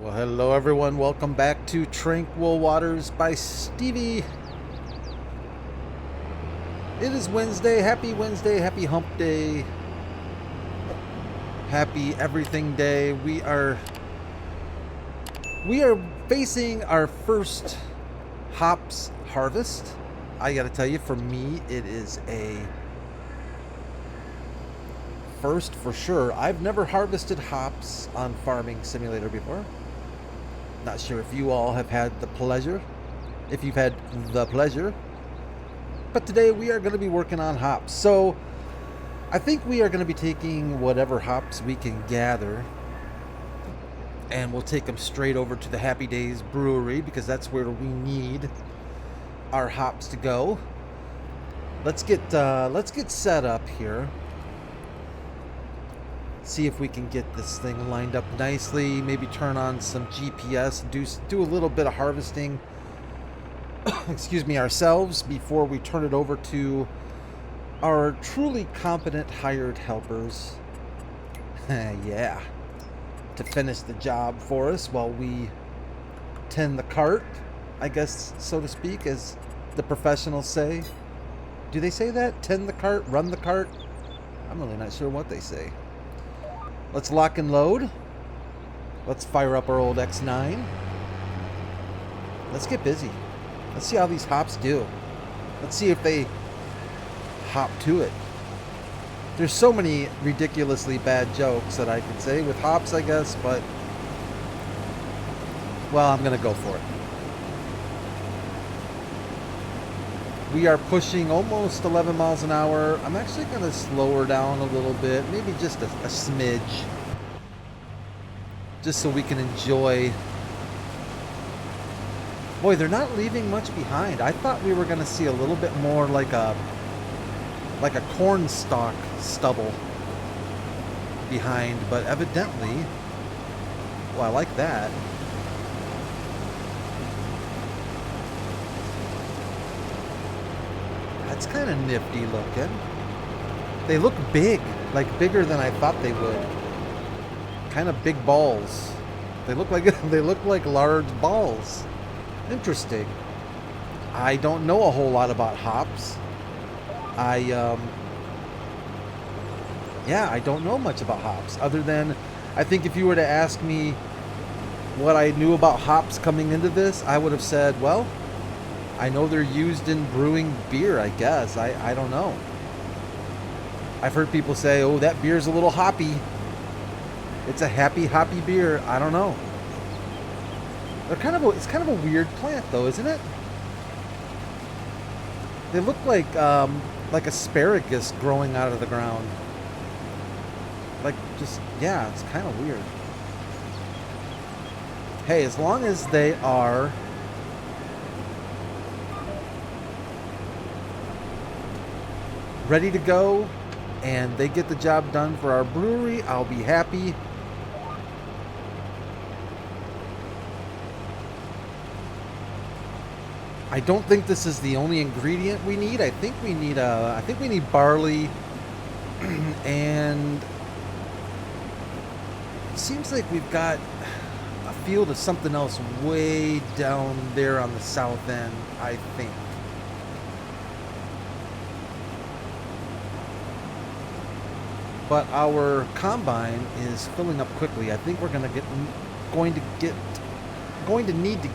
Well, hello everyone. Welcome back to Tranquil Waters by Stevie. It is Wednesday. Happy hump day. Happy everything day. We are facing our first hops harvest. I gotta tell you, for me, it is a first for sure. I've never harvested hops on Farming Simulator before. Not sure if you all have had the pleasure, if you've had the pleasure, but today we are going to be working on hops. So I think we are going to be taking whatever hops we can gather, and we'll take them straight over to the Happy Days brewery because that's where we need our hops to go. Let's get set up here. See if we can get this thing lined up nicely. Maybe turn on some GPS. Do a little bit of harvesting. Excuse me, ourselves before we turn it over to our truly competent hired helpers. Yeah, to finish the job for us while we tend the cart, I guess, so to speak, as the professionals say. Do they say that? Tend the cart, run the cart? I'm really not sure what they say. Let's lock and load. Let's fire up our old X9. Let's get busy. Let's see how these hops do. Let's see if they hop to it. There's so many ridiculously bad jokes that I could say with hops, I guess, but well, I'm gonna go for it. We are pushing almost 11 miles an hour. I'm actually going to slow her down a little bit, maybe just a smidge, just so we can enjoy. Boy, they're not leaving much behind. I thought we were going to see a little bit more like a corn stalk stubble behind, but evidently, well, I like that. It's kind of nifty looking. They look big, like bigger than I thought they would. Kind of big balls. They look like large balls. Interesting. I don't know a whole lot about hops. I don't know much about hops other than I think if you were to ask me what I knew about hops coming into this, I would have said, well, I know they're used in brewing beer, I guess. I don't know. I've heard people say, oh, that beer's a little hoppy. It's a hoppy beer. I don't know. It's kind of a weird plant, though, isn't it? They look like asparagus growing out of the ground. It's kind of weird. Hey, as long as they are ready to go and they get the job done for our brewery, I'll be happy. I don't think this is the only ingredient we need. I think we need barley and it seems like we've got a field of something else way down there on the south end, I think. But our combine is filling up quickly. I think we're going to need to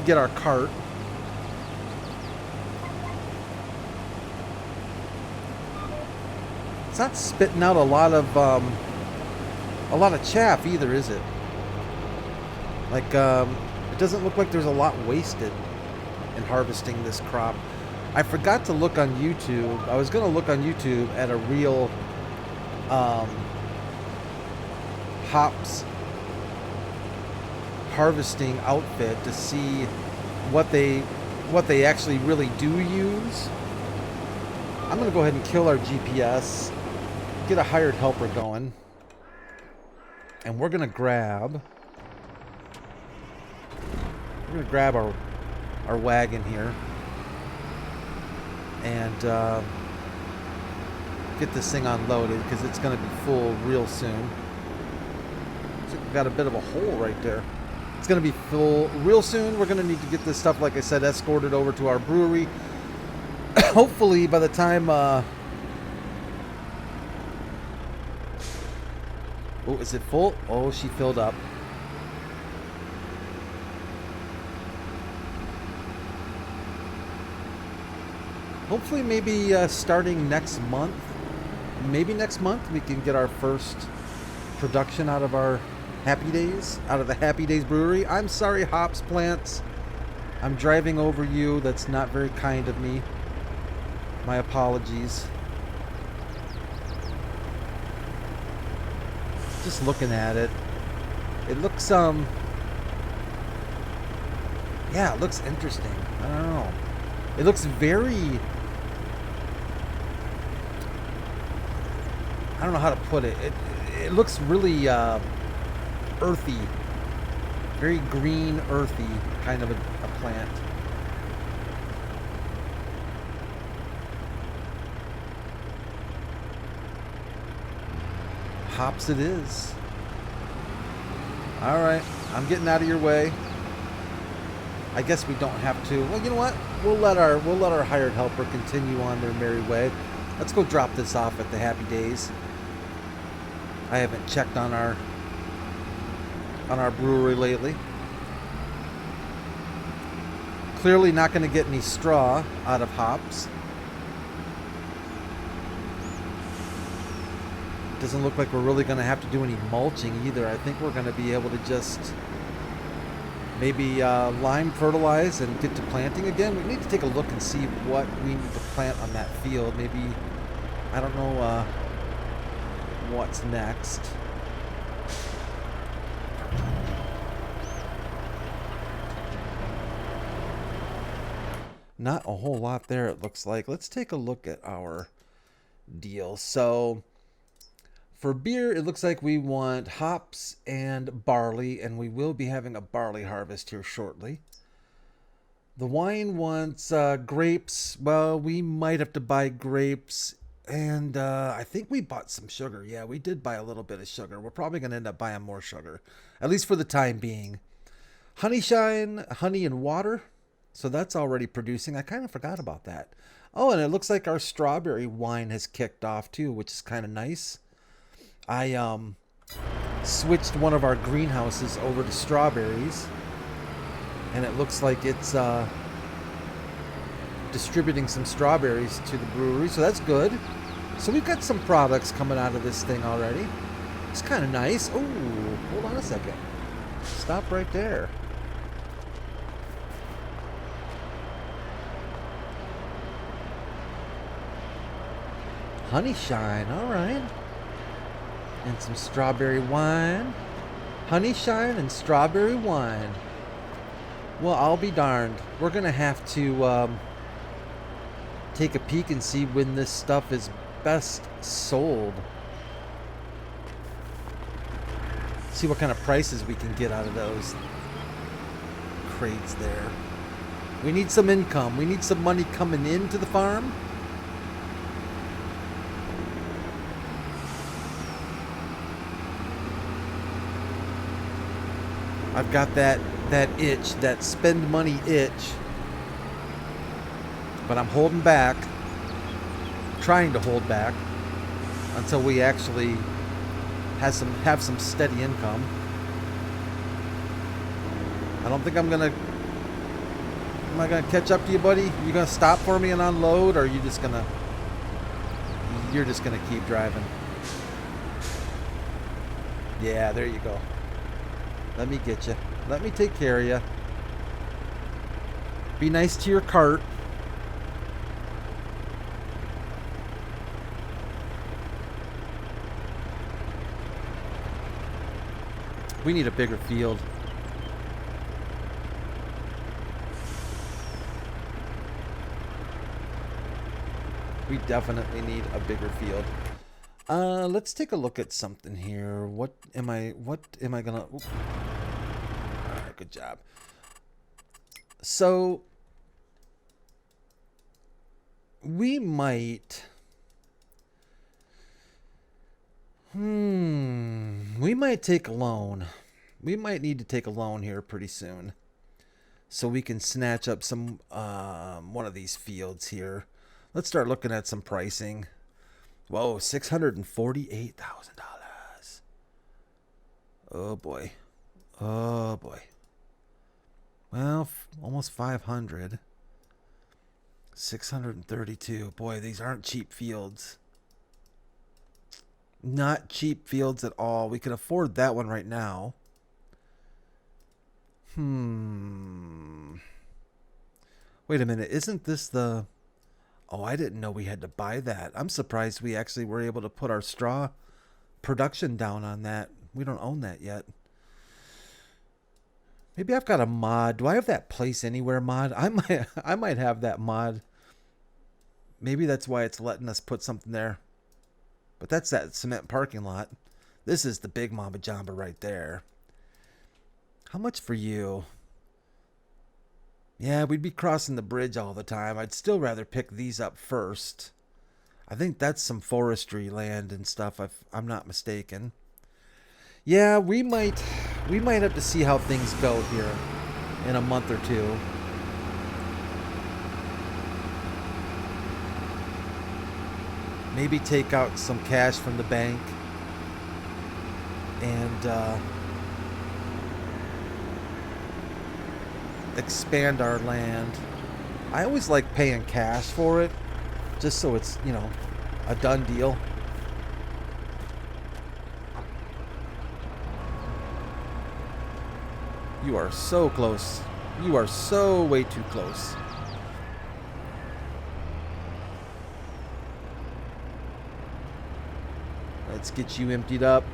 get our cart. It's not spitting out a lot of chaff either, is it? Like it doesn't look like there's a lot wasted in harvesting this crop. I forgot to look on YouTube. I was going to look on YouTube at a real hops harvesting outfit to see what they actually really do use. I'm going to go ahead and kill our GPS, get a hired helper going, and we're going to grab our wagon here. And get this thing unloaded because it's going to be full real soon. got a bit of a hole right there. It's going to be full real soon. We're going to need to get this stuff, like I said, escorted over to our brewery. Hopefully by the time... oh, is it full? Oh, she filled up. Hopefully maybe starting next month. Maybe next month we can get our first production out of our Happy Days, out of the Happy Days brewery. I'm sorry, Hops Plants. I'm driving over you. That's not very kind of me. My apologies. Just looking at it. It looks, yeah, it looks interesting. I don't know. It looks very... I don't know how to put it. It looks really earthy. Very green, earthy kind of a plant. Hops it is. Alright, I'm getting out of your way. I guess we don't have to. Well, you know what? We'll let our hired helper continue on their merry way. Let's go drop this off at the Happy Days. I haven't checked on our brewery lately. Clearly not going to get any straw out of hops. Doesn't look like we're really going to have to do any mulching either. I think we're going to be able to just maybe lime fertilize and get to planting again. We need to take a look and see what we need to plant on that field. Maybe, I don't know what's next. Not a whole lot there, it looks like. Let's take a look at our deal. So for beer, it looks like we want hops and barley, and we will be having a barley harvest here shortly. The wine wants grapes. Well, we might have to buy grapes, and I think we bought some sugar. Yeah, we did buy a little bit of sugar. We're probably going to end up buying more sugar, at least for the time being. Honey shine, honey and water. So that's already producing. I kind of forgot about that. Oh, and it looks like our strawberry wine has kicked off too, which is kind of nice. I switched one of our greenhouses over to strawberries, and it looks like it's distributing some strawberries to the brewery, so that's good. So we've got some products coming out of this thing already. It's kind of nice. Oh, hold on a second. Stop right there. Honey shine, all right. And some strawberry wine. Honey shine and strawberry wine. Well, I'll be darned. We're going to have to take a peek and see when this stuff is best sold. See what kind of prices we can get out of those crates there. We need some income. We need some money coming into the farm. I've got that itch, that spend money itch, but I'm holding back, trying to hold back until we actually have some steady income. I don't think am I gonna catch up to you, buddy? You gonna stop for me and unload, or are you just gonna keep driving? Yeah, there you go. Let me get you. Let me take care of you. Be nice to your cart. We need a bigger field. We definitely need a bigger field. Let's take a look at something here. What am I gonna... All right, good job. So we might take a loan. We might need to take a loan here pretty soon, so we can snatch up some one of these fields here. Let's start looking at some pricing. Whoa, $648,000. Oh boy. Oh boy. Well, almost 500. 632. Boy, these aren't cheap fields. Not cheap fields at all. We can afford that one right now. Wait a minute. Isn't this the... Oh, I didn't know we had to buy that. I'm surprised we actually were able to put our straw production down on that. We don't own that yet. Maybe I've got a mod. Do I have that Place Anywhere mod? I might have that mod. Maybe that's why it's letting us put something there. But that's that cement parking lot. This is the big Mamba Jamba right there. How much for you? Yeah, we'd be crossing the bridge all the time. I'd still rather pick these up first. I think that's some forestry land and stuff, if I'm not mistaken. Yeah, we might have to see how things go here in a month or two. Maybe take out some cash from the bank and expand our land. I always like paying cash for it, just so it's, you know, a done deal. You are so close. You are so way too close. Let's get you emptied up.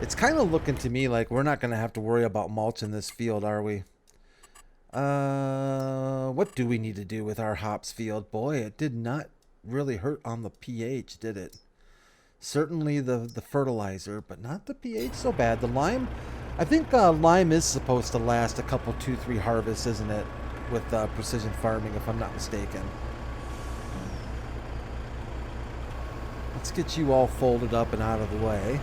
It's kind of looking to me like we're not going to have to worry about mulch in this field, are we? What do we need to do with our hops field? Boy, it did not really hurt on the pH, did it? Certainly the fertilizer, but not the pH so bad. The lime, I think lime is supposed to last a couple, 2-3 harvests, isn't it? With precision farming, if I'm not mistaken. Let's get you all folded up and out of the way.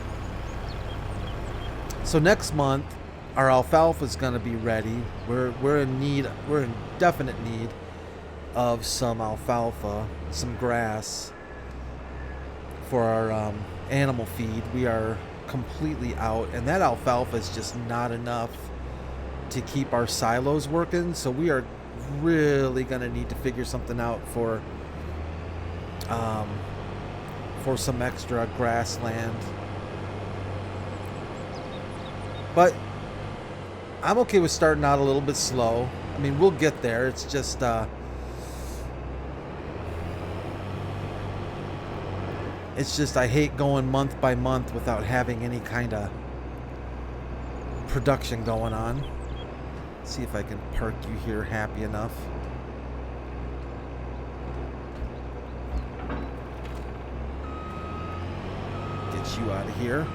So next month, our alfalfa is going to be ready. We're in definite need of some alfalfa, some grass for our animal feed. We are completely out, and that alfalfa is just not enough to keep our silos working. So we are really going to need to figure something out for some extra grassland. But I'm okay with starting out a little bit slow. I mean, we'll get there. It's just I hate going month by month without having any kind of production going on. Let's see if I can park you here happy enough. Get you out of here.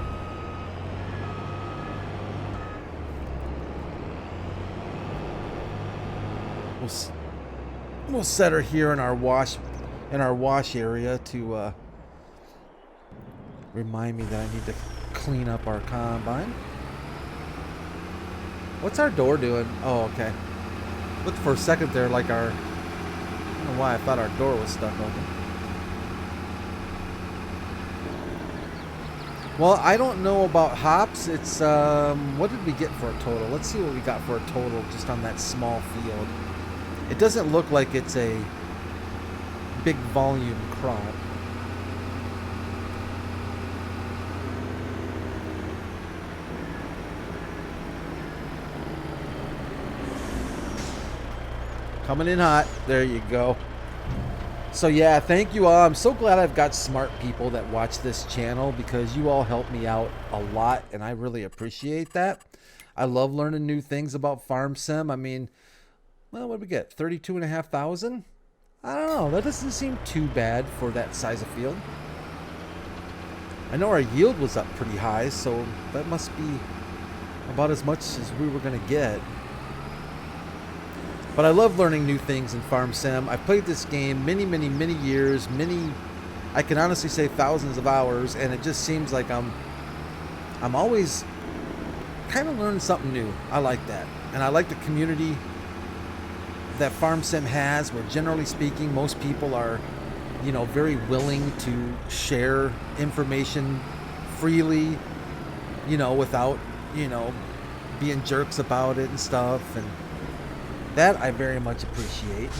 We'll set her here in our wash area to remind me that I need to clean up our combine. What's our door doing? Oh, okay. Looked for a second there like our... I don't know why I thought our door was stuck open. Well, I don't know about hops. It's, what did we get for a total? Let's see what we got for a total just on that small field. It doesn't look like it's a big volume crop. Coming in hot. There you go. So yeah, thank you all. I'm so glad I've got smart people that watch this channel, because you all help me out a lot, and I really appreciate that. I love learning new things about farm sim. I mean, well, what did we get? 32,500? I don't know. That doesn't seem too bad for that size of field. I know our yield was up pretty high, so that must be about as much as we were going to get. But I love learning new things in farm sim. I've played this game many years, I can honestly say thousands of hours, and it just seems like I'm always kind of learning something new. I like that. And I like the community that Farm Sim has, where generally speaking, most people are, you know, very willing to share information freely, you know, without, you know, being jerks about it and stuff. And that I very much appreciate.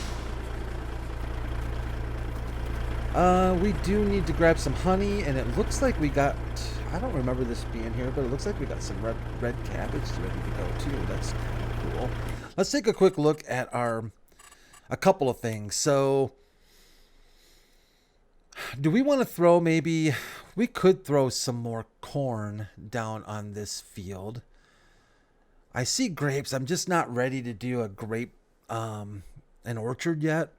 We do need to grab some honey, and it looks like we got, I don't remember this being here, but it looks like we got some red cabbage ready to go too. That's kind of cool. Let's take a quick look at a couple of things. So do we want to throw, maybe we could throw some more corn down on this field. I see grapes. I'm just not ready to do a grape an orchard yet.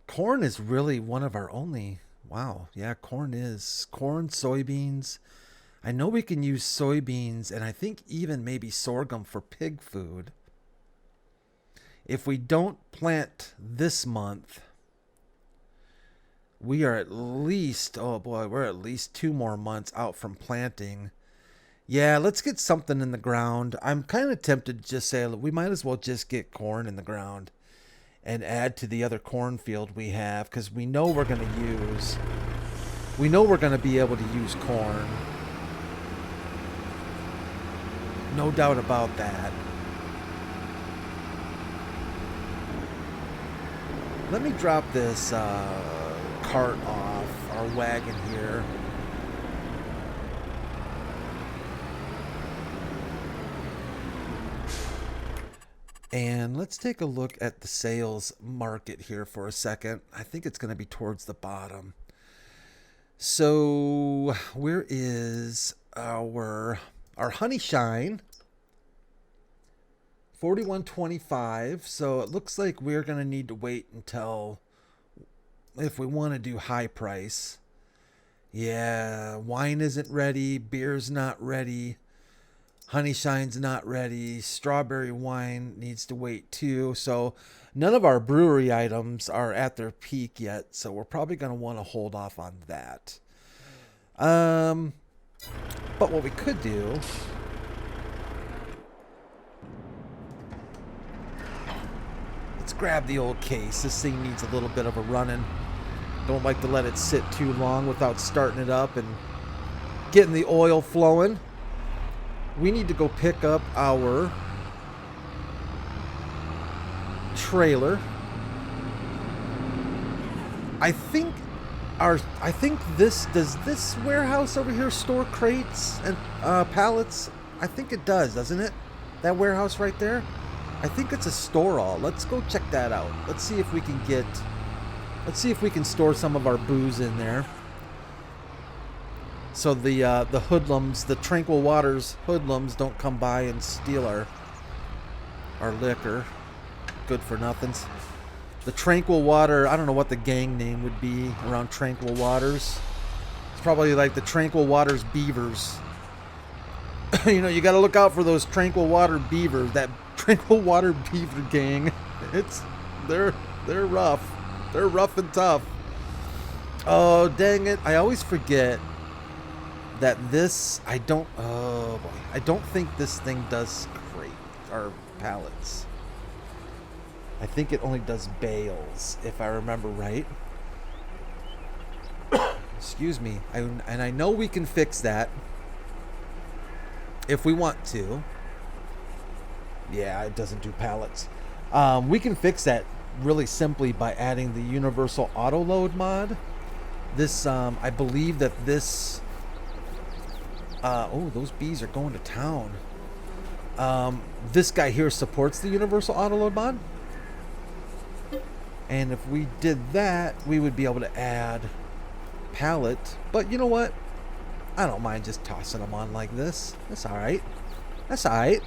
Corn is really one of our only, wow, yeah, corn, soybeans. I know we can use soybeans, and I think even maybe sorghum for pig food. If we don't plant this month, we are at least, oh boy, we're at least 2 more months out from planting. Yeah, let's get something in the ground. I'm kind of tempted to just say we might as well just get corn in the ground and add to the other cornfield we have, because we know we're going to be able to use corn. No doubt about that. Let me drop this cart off, our wagon here. And let's take a look at the sales market here for a second. I think it's going to be towards the bottom. So where is our honey shine? 41.25. So it looks like we're going to need to wait until, if we want to do high price. Yeah, wine isn't ready, beer's not ready. Honey shine's not ready. Strawberry wine needs to wait too. So none of our brewery items are at their peak yet. So we're probably going to want to hold off on that. But what we could do, let's grab the old case. This thing needs a little bit of a running. Don't like to let it sit too long without starting it up and getting the oil flowing. We need to go pick up our trailer. I think does this warehouse over here store crates and pallets? I think it does, doesn't it? That warehouse right there? I think it's a store all. Let's go check that out. Let's see if we can store some of our booze in there. So the hoodlums, the Tranquil Waters hoodlums, don't come by and steal our liquor. Good for nothings. The Tranquil Water, I don't know what the gang name would be around Tranquil Waters. It's probably like the Tranquil Waters Beavers. You know, you got to look out for those Tranquil Water Beavers. That Tranquil Water Beaver gang. They're rough. They're rough and tough. Oh, dang it. I always forget that this, I don't think this thing does crate or pallets. I think it only does bales, if I remember right. Excuse me. And I know we can fix that if we want to. Yeah, it doesn't do pallets. We can fix that really simply by adding the universal auto load mod. This, I believe that this, oh, those bees are going to town. This guy here supports the universal auto load mod. And if we did that, we would be able to add pallet. But you know what? I don't mind just tossing them on like this. That's all right. That's all right.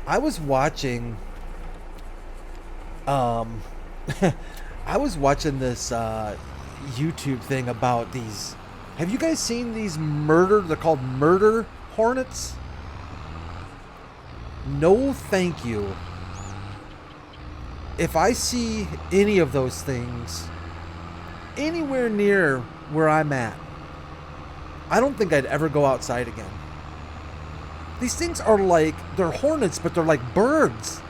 I was watching I was watching this YouTube thing about these. Have you guys seen these they're called murder hornets? No thank you. If I see any of those things anywhere near where I'm at, I don't think I'd ever go outside again. These things are like, they're hornets, but they're like birds.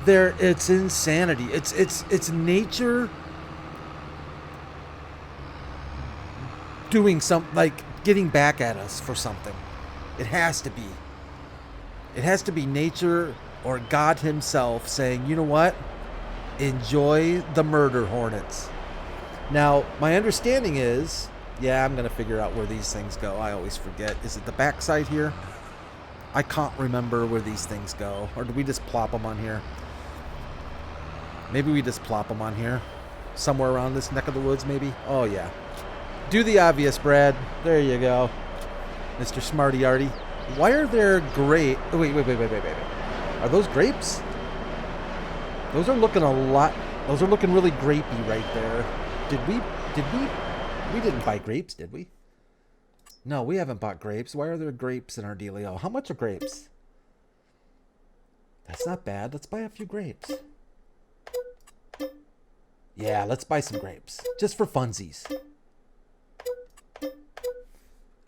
It's insanity. It's nature doing something, like getting back at us for something. It has to be. It has to be nature or God himself saying, you know what? Enjoy the murder hornets. Now, my understanding is, yeah, I'm going to figure out where these things go. I always forget. Is it the backside here? I can't remember where these things go. Or do we just plop them on here? Maybe we just plop them on here. Somewhere around this neck of the woods, maybe? Oh, yeah. Do the obvious, Brad. There you go. Mr. Smarty Arty. Why are there grape... Oh, wait. Are those grapes? Those are looking a lot... Those are looking really grapey right there. We didn't buy grapes, did we? No, we haven't bought grapes. Why are there grapes in our dealio? How much are grapes? That's not bad. Let's buy a few grapes. Yeah, let's buy some grapes. Just for funsies.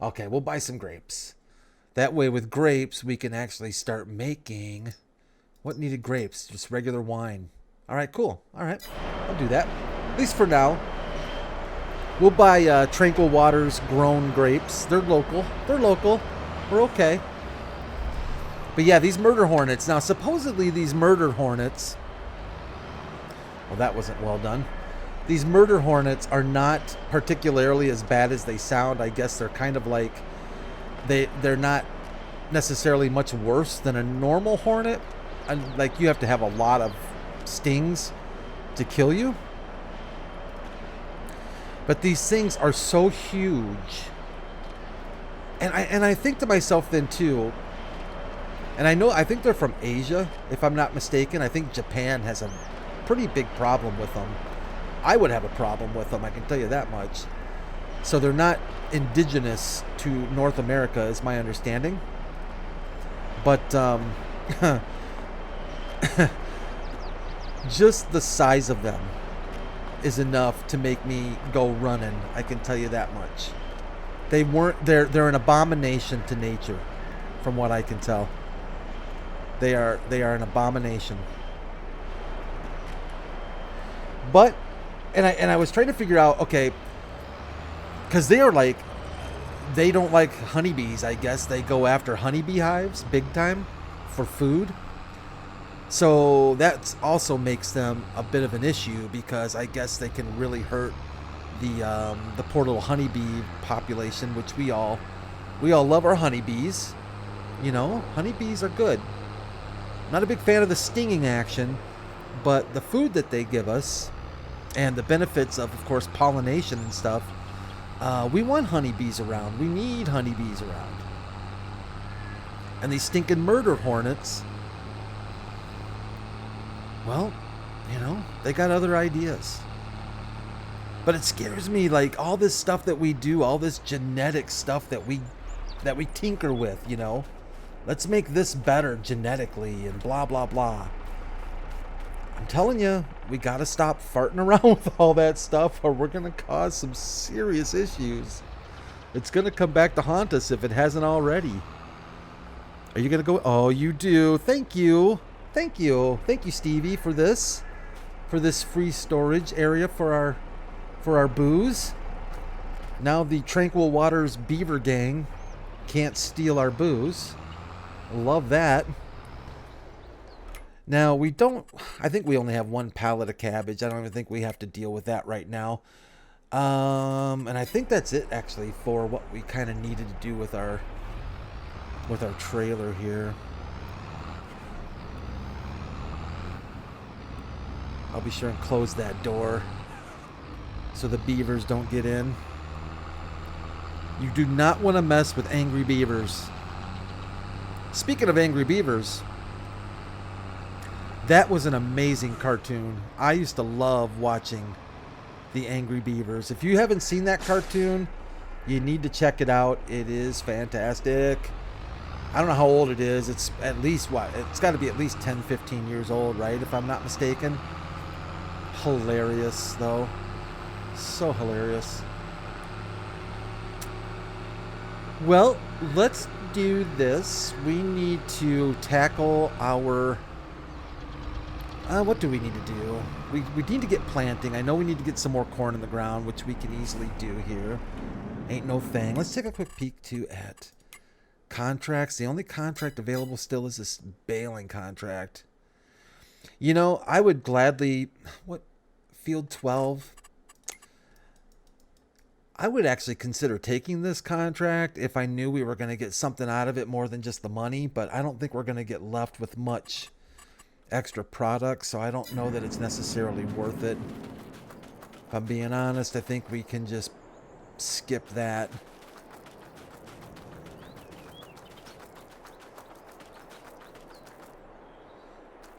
Okay, we'll buy some grapes. That way with grapes, we can actually start making... What needed grapes? Just regular wine. All right, cool. All right, I'll do that. At least for now. We'll buy Tranquil Waters grown grapes. They're local. We're okay. But yeah, these murder hornets. Now, supposedly these murder hornets... Well, that wasn't well done. These murder hornets are not particularly as bad as they sound. I guess they're kind of like... They're not necessarily much worse than a normal hornet. And like, you have to have a lot of stings to kill you. But these things are so huge. And I think to myself then too, and I think they're from Asia, if I'm not mistaken. I think Japan has a pretty big problem with them. I would have a problem with them, I can tell you that much. So they're not indigenous to North America, is my understanding. But just the size of them is enough to make me go running, I can tell you that much. They're an abomination to nature, from what I can tell. They are an abomination. But and I was trying to figure out, okay, because they don't like honeybees, I guess. They go after honeybee hives big time for food. So that also makes them a bit of an issue, because I guess they can really hurt the poor little honeybee population, which we all love our honeybees. You know, honeybees are good. Not a big fan of the stinging action, but the food that they give us and the benefits of course, pollination and stuff. We want honeybees around. We need honeybees around. And these stinking murder hornets, well, you know, they got other ideas. But it scares me, like, all this stuff that we do, all this genetic stuff that we tinker with, you know. Let's make this better genetically and blah, blah, blah. I'm telling you, we got to stop farting around with all that stuff, or we're going to cause some serious issues. It's going to come back to haunt us if it hasn't already. Are you going to go? Oh, you do. Thank you. Thank you. Thank you, Stevie, for this free storage area for our booze. Now the Tranquil Waters Beaver Gang can't steal our booze. Love that. Now, I think we only have one pallet of cabbage. I don't even think we have to deal with that right now. And I think that's it, actually, for what we kind of needed to do with our trailer here. I'll be sure and close that door so the beavers don't get in. You do not want to mess with angry beavers. Speaking of angry beavers, that was an amazing cartoon. I used to love watching the Angry Beavers. If you haven't seen that cartoon, you need to check it out. It is fantastic. I don't know how old it is. It's at least, it's got to be at least 10, 15 years old, right? If I'm not mistaken. Hilarious, though. So hilarious. Well, let's do this. We need to tackle our... what do we need to do? We need to get planting. I know we need to get some more corn in the ground, which we can easily do here. Ain't no thing. Let's take a quick peek, too, at contracts. The only contract available still is this baling contract. You know, I would gladly... What? Field 12? I would actually consider taking this contract if I knew we were going to get something out of it more than just the money, but I don't think we're going to get left with much extra product, so I don't know that it's necessarily worth it. If I'm being honest, I think we can just skip that.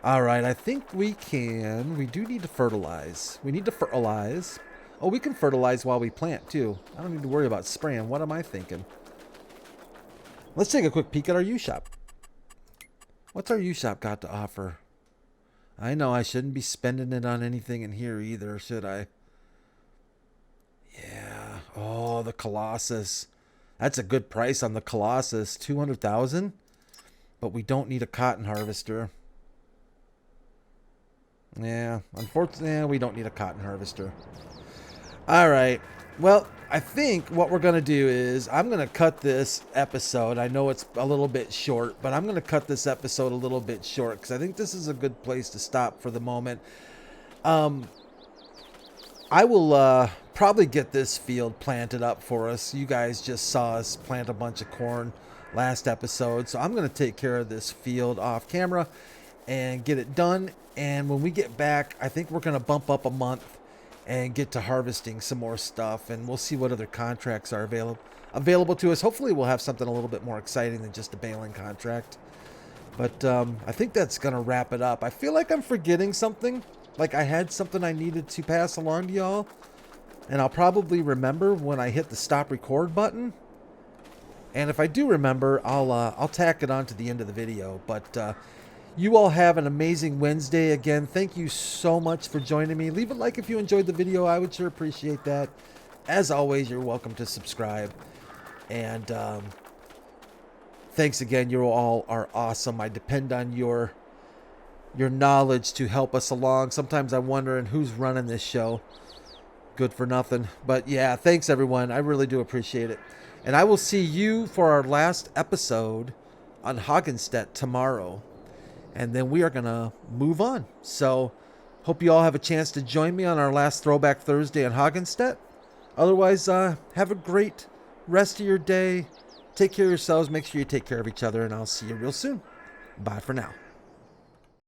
Alright, I think we can. We do need to fertilize. We need to fertilize. Oh, we can fertilize while we plant, too. I don't need to worry about spraying. What am I thinking? Let's take a quick peek at our U-Shop. What's our U-Shop got to offer? I know I shouldn't be spending it on anything in here either, should I? Yeah. Oh, the Colossus. That's a good price on the Colossus. 200,000? But we don't need a cotton harvester. Yeah, unfortunately, we don't need a cotton harvester. All right. Well, I think what we're going to do is I'm going to cut this episode. I know it's a little bit short, but I'm going to cut this episode a little bit short because I think this is a good place to stop for the moment. I will probably get this field planted up for us. You guys just saw us plant a bunch of corn last episode, so I'm going to take care of this field off camera and get it done. And when we get back, I think we're going to bump up a month and get to harvesting some more stuff, and we'll see what other contracts are available to us. Hopefully we'll have something a little bit more exciting than just a baling contract. But I think that's going to wrap it up. I feel like I'm forgetting something. Like I had something I needed to pass along to y'all, and I'll probably remember when I hit the stop record button. And if I do remember, I'll tack it on to the end of the video. But you all have an amazing Wednesday. Again, thank you so much for joining me. Leave a like if you enjoyed the video. I would sure appreciate that. As always, you're welcome to subscribe. And thanks again. You all are awesome. I depend on your knowledge to help us along. Sometimes I'm wondering who's running this show. Good for nothing. But yeah, thanks everyone. I really do appreciate it. And I will see you for our last episode on Hagenstedt tomorrow. And then we are going to move on. So, hope you all have a chance to join me on our last Throwback Thursday on Hagenstedt. Otherwise, have a great rest of your day. Take care of yourselves. Make sure you take care of each other. And I'll see you real soon. Bye for now.